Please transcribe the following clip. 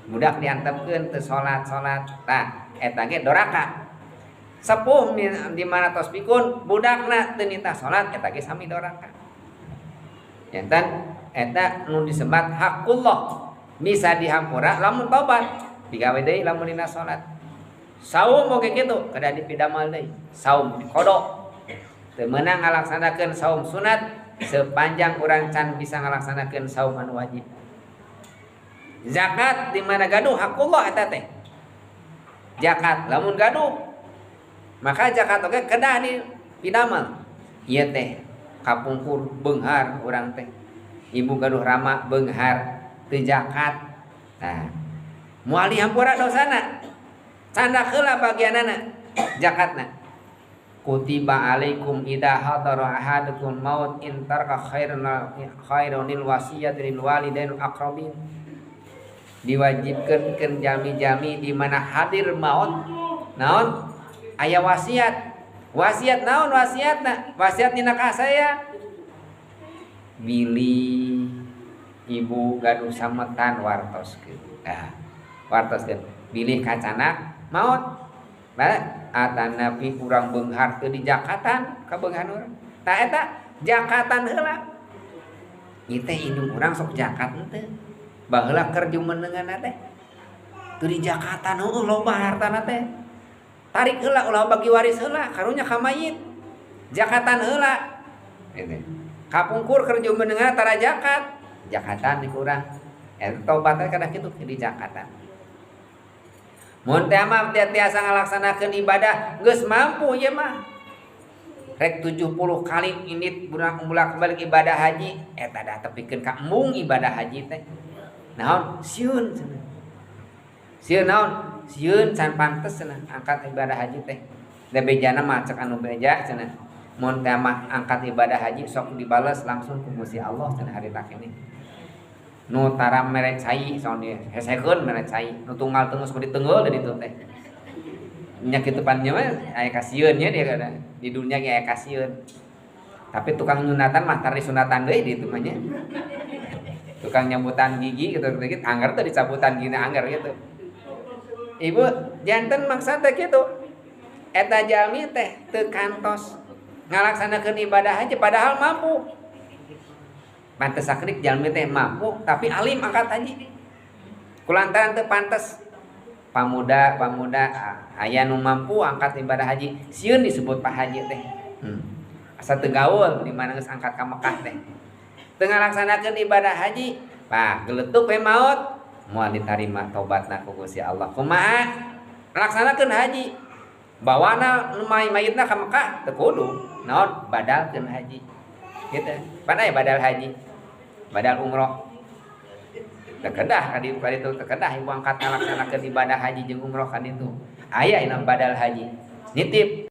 budak diantepkeun teu salat tah eta ge doraka. Sepuh di mana tos pikun budakna teu nita salat eta ge sami doraka. Enten eta nu disebat hakullah bisa dihampura lamun tobat digawe deui lamun dina salat. Saum oge kitu kada dipidamal deui. Saum kodok teu meunang ngalaksanakeun saum sunat sepanjang urang can bisa ngalaksanakeun saum anu wajib. Zakat di mana gaduh hakullah eta teh. Zakat lamun gaduh maka zakat oge kedah dipidamal. Ieu teh kapungkur beunghar urang teh. Ibu gaduh rama beunghar teu zakat. Nah, moal dihampura dosana. Candak heula bagianana zakatna. Kutiba alaikum idza hadara ahadukum maut in taraka khairanil wasiyatu lil walidain aqrabin. Diwajibkeun keun jami-jami di mana hadir maut naon aya wasiat naon wasiatna wasiat dina ka saya bili ibu gaduh sametan wartoskeun wartoskeun bilih ka canak maut atanapi urang beunghar teu di zakatan ka beunghan urang tah eta zakatan heula ieu teh indung urang sok zakat henteu baheula keur jumenenganna teh teu di zakatan heueuh loba hartana teh tarik heula ulah bagi waris heula karunya ka mayit zakatan heula gitu. Kapungkur keur jumenenganna tara zakatan di urang eta tobat teh kada kitu di zakatan. Mun teh mah tiasa ngalaksanakeun ibadah geus mampu ieu mah rek 70 kali indit bolak-balik ibadah haji eta dah tepikeun ka embung ibadah haji teh naon sieun cenah sieun naon sieun can pantes cenah angkat ibadah haji teh da bejana mah cek anu beja cenah mun teh mah angkat ibadah haji sok dibales langsung ku Gusti Allah cenah harita kene nu tara mere cai saon dia hesekeun mere cai nu tunggal teungeus ku ditengeul da ditu teh nya kitu pan nya mah aya kasieun nya dia kada di dunia ge aya kasieun tapi tukang nyunatan mah tari sunatan deui di itu mah nya tukang nyambutan gigi gitu anggar teh dicabutan gini anggar gitu ibu janten maksud teh kitu eta jalmi teh teu kantos ngalaksanakeun ibadah haji padahal mampu pantes sakrik jalmi teh mampu tapi alim angkat haji kulantaran teu pantes pamuda aya nu mampu angkat ibadah haji sieun disebut pak haji teh asa teu gaul di mana geus angkat ka Mekah teh teu ngalaksanakeun ibadah haji pak geletuk we maut moal ditarima tobatna ku Gusti Allah kumaha ngalaksanakeun haji bawana mayitna ka Mekah teu kudu naon badalkeun haji kitu pan aya badal haji badal umroh terkedah ka ditu terkedah ibu angkat ngalaksanakeun ibadah haji jeung umroh ka ditu aya ina badal haji nitip